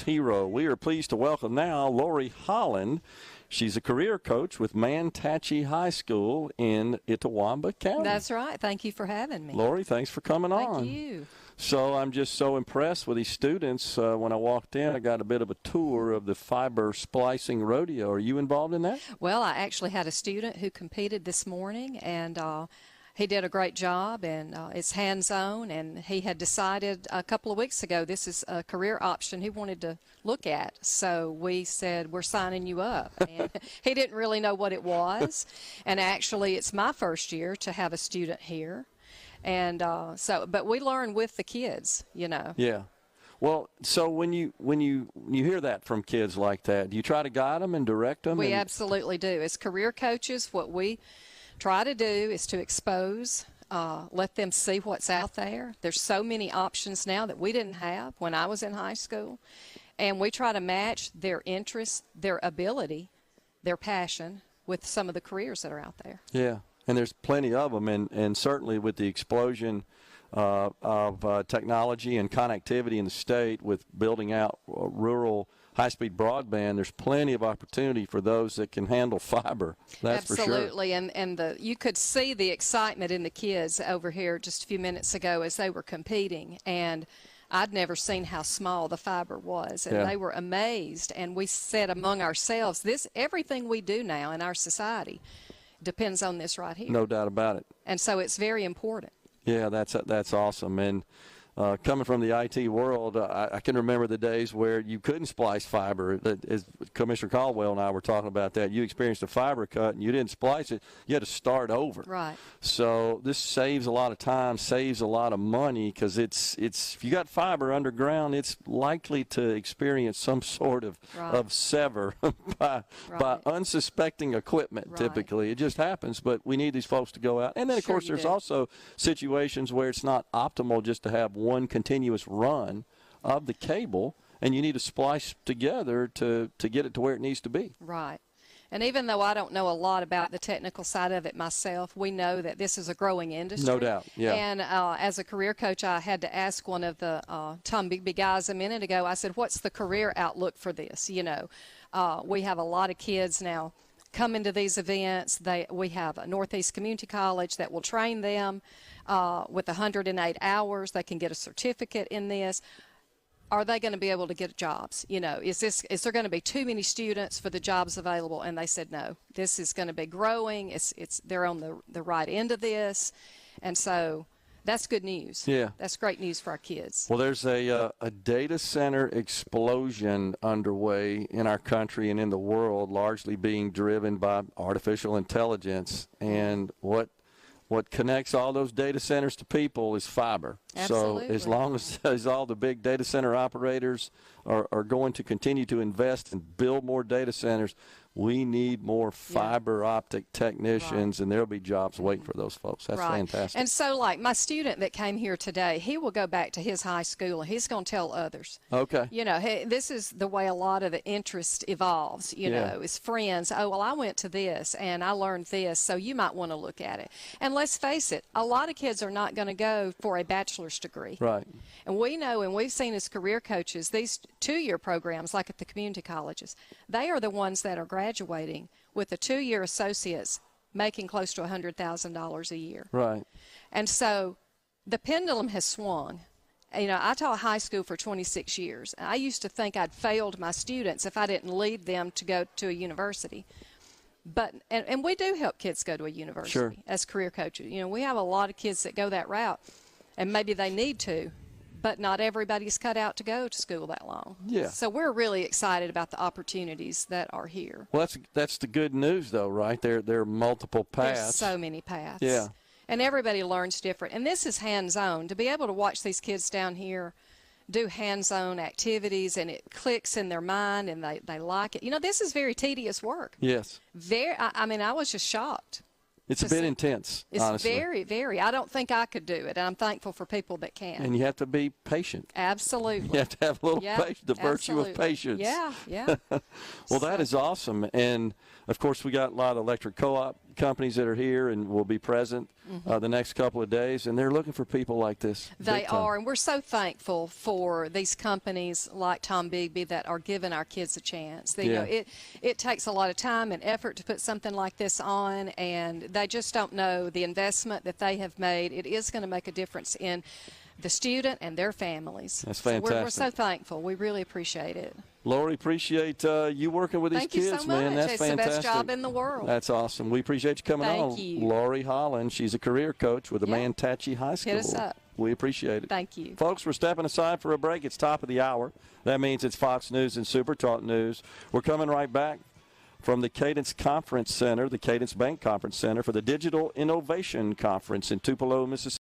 hero. We are pleased to welcome now Lori Holland. She's a career coach with Mantachie High School in Itawamba County. That's right. Thank you for having me. Lori, thanks for coming on. Thank you. So I'm just so impressed with these students. When I walked in, I got a bit of a tour of the fiber splicing rodeo. Are you involved in that? Well, I actually had a student who competed this morning, and he did a great job, and it's hands-on, and he had decided a couple of weeks ago this is a career option he wanted to look at. So we said, we're signing you up. And he didn't really know what it was. And actually, it's my first year to have a student here. And but we learn with the kids, you know. Yeah. Well, so when you hear that from kids like that, do you try to guide them and direct them? We absolutely do. As career coaches, what we try to do is to expose, let them see what's out there. There's so many options now that we didn't have when I was in high school. And we try to match their interests, their ability, their passion with some of the careers that are out there. Yeah, and there's plenty of them. And certainly with the explosion of technology and connectivity in the state with building out rural high-speed broadband, there's plenty of opportunity for those that can handle fiber. That's Absolutely. For sure. And you could see the excitement in the kids over here just a few minutes ago as they were competing. And I'd never seen how small the fiber was. And they were amazed. And we said among ourselves, everything we do now in our society depends on this right here. No doubt about it. And so it's very important. Yeah, that's awesome. And coming from the IT world, I can remember the days where you couldn't splice fiber. As Commissioner Caldwell and I were talking about that, you experienced a fiber cut and you didn't splice it. You had to start over. Right. So this saves a lot of time, saves a lot of money, because it's if you got fiber underground, it's likely to experience some sort of sever by unsuspecting equipment. Typically, it just happens. But we need these folks to go out, and then of course there's also situations where it's not optimal just to have one continuous run of the cable, and you need to splice together to get it to where it needs to be. Right. And even though I don't know a lot about the technical side of it myself, we know that this is a growing industry. No doubt, yeah. And as a career coach, I had to ask one of the Tom Bigby guys a minute ago, I said, what's the career outlook for this? You know, we have a lot of kids now come into these events. We have a Northeast Community College that will train them with 108 hours. They can get a certificate in this. Are they going to be able to get jobs? You know, is there going to be too many students for the jobs available? And they said no. This is going to be growing. They're on the right end of this, and so that's good news. Yeah, that's great news for our kids. Well, there's a data center explosion underway in our country and in the world, largely being driven by artificial intelligence, and what connects all those data centers to people is fiber. Absolutely. So as long as all the big data center operators are going to continue to invest and build more data centers, we need more fiber optic technicians, and there'll be jobs waiting for those folks. That's fantastic. And so, like my student that came here today, he will go back to his high school and he's going to tell others. Okay. You know, this is the way a lot of the interest evolves, you know, is friends. Oh, well, I went to this and I learned this, so you might want to look at it. And let's face it, a lot of kids are not going to go for a bachelor's degree. Right. And we know, and we've seen as career coaches, these two-year programs, like at the community colleges, they are the ones that are graduating with the 2-year associates making close to $100,000 a year. Right. And so the pendulum has swung. You know, I taught high school for 26 years. I used to think I'd failed my students if I didn't lead them to go to a university. But and we do help kids go to a university as career coaches. You know, we have a lot of kids that go that route, and maybe they need to, but not everybody's cut out to go to school that long. Yeah. So we're really excited about the opportunities that are here. Well, that's the good news, though, right? There are multiple paths. There's so many paths. Yeah. And everybody learns different. And this is hands-on. To be able to watch these kids down here do hands-on activities, and it clicks in their mind, and they like it. You know, this is very tedious work. Yes. I mean, I was just shocked. It's a bit intense, honestly. It's very, very. I don't think I could do it, and I'm thankful for people that can. And you have to be patient. Absolutely. You have to have a little patience, the virtue of patience. Yeah, yeah. Well, that is awesome. And, of course, we got a lot of electric co-op companies that are here and will be present the next couple of days, and they're looking for people like this. They are, and we're so thankful for these companies like Tom Bigby that are giving our kids a chance. You know, it takes a lot of time and effort to put something like this on, and they just don't know the investment that they have made. It is going to make a difference in the student and their families. That's fantastic. So we're so thankful. We really appreciate it. Lori, appreciate you working with these Thank kids, you so man. much. That's It's fantastic. the best job in the world. That's awesome. We appreciate you coming on. Thank you. Lori Holland, she's a career coach with the Mantachie High School. Hit us up. We appreciate it. Thank you. Folks, we're stepping aside for a break. It's top of the hour. That means it's Fox News and SuperTalk News. We're coming right back from the Cadence Conference Center, the Cadence Bank Conference Center, for the Digital Innovation Conference in Tupelo, Mississippi.